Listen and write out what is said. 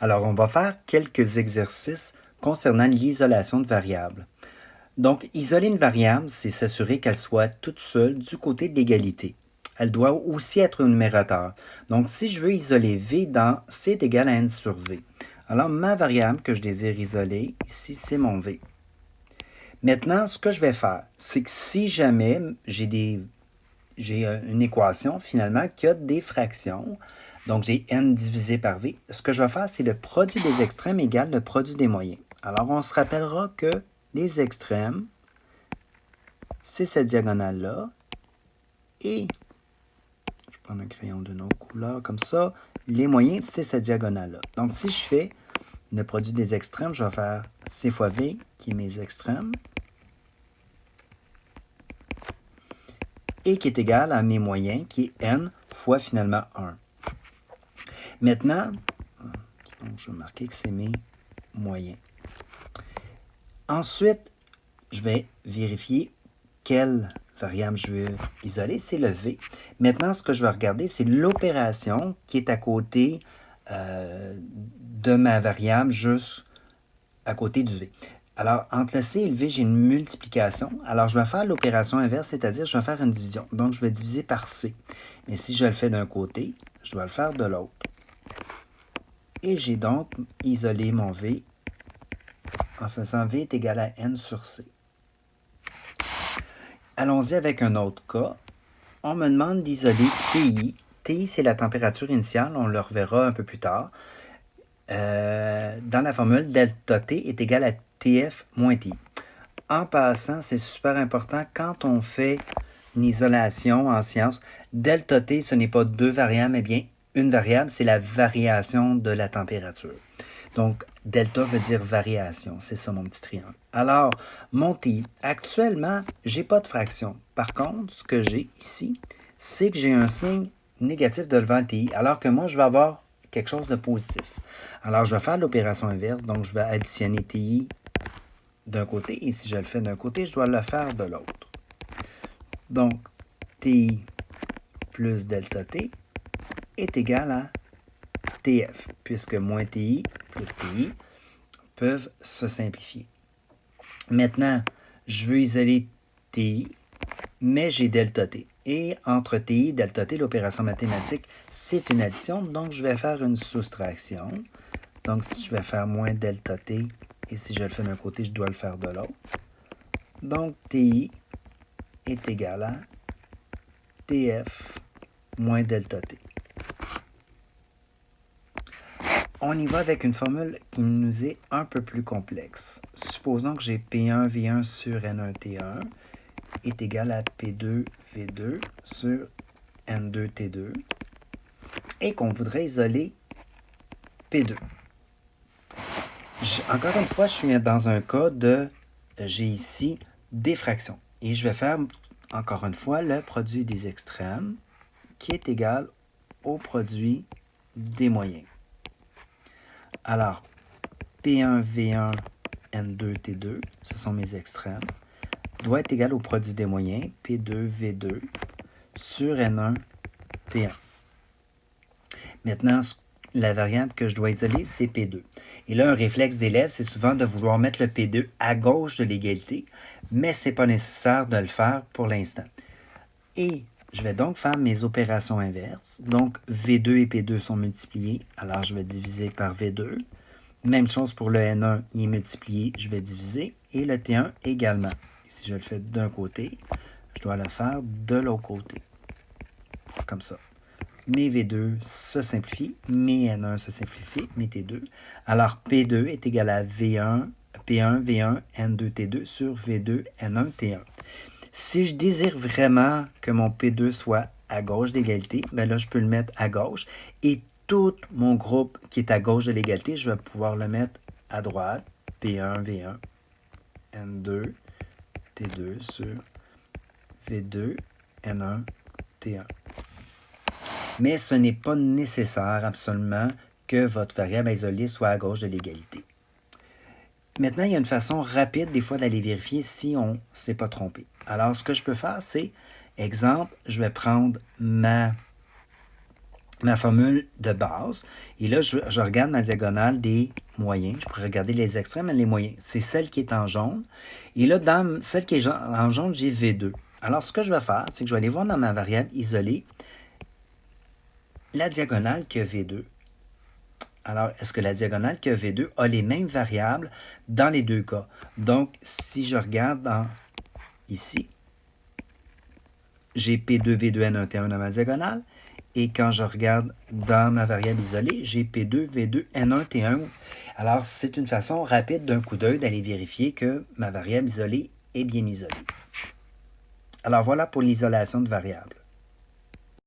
Alors, on va faire quelques exercices concernant l'isolation de variables. Donc, isoler une variable, c'est s'assurer qu'elle soit toute seule du côté de l'égalité. Elle doit aussi être un numérateur. Donc, si je veux isoler V dans C est égal à N sur V, alors ma variable que je désire isoler, ici, c'est mon V. Maintenant, ce que je vais faire, c'est que si jamais j'ai une équation, finalement, qui a des fractions, donc j'ai N divisé par V, ce que je vais faire, c'est le produit des extrêmes égale le produit des moyens. Alors, on se rappellera que les extrêmes, c'est cette diagonale-là, et, je vais prendre un crayon d'une autre couleur comme ça, les moyens, c'est cette diagonale-là. Donc, si je fais le produit des extrêmes, je vais faire C fois V, qui est mes extrêmes, et qui est égal à mes moyens, qui est N fois finalement 1. Maintenant, je vais marquer que c'est mes moyens. Ensuite, je vais vérifier quelle variable je veux isoler, c'est le V. Maintenant, ce que je vais regarder, c'est l'opération qui est à côté de ma variable, juste à côté du V. Alors, entre le C et le V, j'ai une multiplication. Alors, je vais faire l'opération inverse, c'est-à-dire je vais faire une division. Donc, je vais diviser par C. Mais si je le fais d'un côté, je dois le faire de l'autre. Et j'ai donc isolé mon V en faisant V est égal à N sur C. Allons-y avec un autre cas. On me demande d'isoler TI. TI, c'est la température initiale, on le reverra un peu plus tard. Dans la formule, delta T est égal à TF moins TI. En passant, c'est super important, quand on fait une isolation en sciences, delta T, ce n'est pas deux variables, mais bien une variable, c'est la variation de la température. Donc, delta veut dire variation. C'est ça mon petit triangle. Alors, mon TI, actuellement, je n'ai pas de fraction. Par contre, ce que j'ai ici, c'est que j'ai un signe négatif devant le TI, alors que moi, je vais avoir quelque chose de positif. Alors, je vais faire l'opération inverse. Donc, je vais additionner TI d'un côté. Et si je le fais d'un côté, je dois le faire de l'autre. Donc, TI plus delta T est égal à TF, puisque moins TI plus TI peuvent se simplifier. Maintenant, je veux isoler TI, mais j'ai delta T. Et entre TI et delta T, l'opération mathématique, c'est une addition, donc je vais faire une soustraction. Donc, si je vais faire moins delta T, et si je le fais d'un côté, je dois le faire de l'autre. Donc, TI est égal à TF moins delta T. On y va avec une formule qui nous est un peu plus complexe. Supposons que j'ai P1V1 sur N1T1 est égal à P2V2 sur N2T2 et qu'on voudrait isoler P2. Encore une fois, je suis dans un cas de j'ai ici des fractions et je vais faire encore une fois le produit des extrêmes qui est égal au produit des moyens. Alors, P1V1 N2T2, ce sont mes extrêmes, doit être égal au produit des moyens, P2V2 sur N1T1. Maintenant, la variable que je dois isoler, c'est P2. Et là, un réflexe d'élève, c'est souvent de vouloir mettre le P2 à gauche de l'égalité, mais ce n'est pas nécessaire de le faire pour l'instant. Et je vais donc faire mes opérations inverses. Donc, V2 et P2 sont multipliés, alors je vais diviser par V2. Même chose pour le N1, il est multiplié, je vais diviser. Et le T1 également. Et si je le fais d'un côté, je dois le faire de l'autre côté. Comme ça. Mes V2 se simplifient, mes N1 se simplifient, mes T2. Alors, P2 est égal à V1, P1, V1, N2, T2 sur V2, N1, T1. Si je désire vraiment que mon P2 soit à gauche d'égalité, ben là, je peux le mettre à gauche. Et tout mon groupe qui est à gauche de l'égalité, je vais pouvoir le mettre à droite. P1, V1, N2, T2 sur V2, N1, T1. Mais ce n'est pas nécessaire absolument que votre variable isolée soit à gauche de l'égalité. Maintenant, il y a une façon rapide des fois d'aller vérifier si on ne s'est pas trompé. Alors, ce que je peux faire, c'est, exemple, je vais prendre ma ma formule de base. Et là, je regarde ma diagonale des moyens. Je pourrais regarder les extrêmes, mais les moyens. C'est celle qui est en jaune. Et là, dans celle qui est en jaune, j'ai V2. Alors, ce que je vais faire, c'est que je vais aller voir dans ma variable isolée la diagonale qui a V2. Alors, est-ce que la diagonale qui a V2 a les mêmes variables dans les deux cas? Donc, si je regarde ici, j'ai P2, V2, N1, T1 dans ma diagonale. Et quand je regarde dans ma variable isolée, j'ai P2, V2, N1, T1. Alors, c'est une façon rapide d'un coup d'œil d'aller vérifier que ma variable isolée est bien isolée. Alors, voilà pour l'isolation de variables.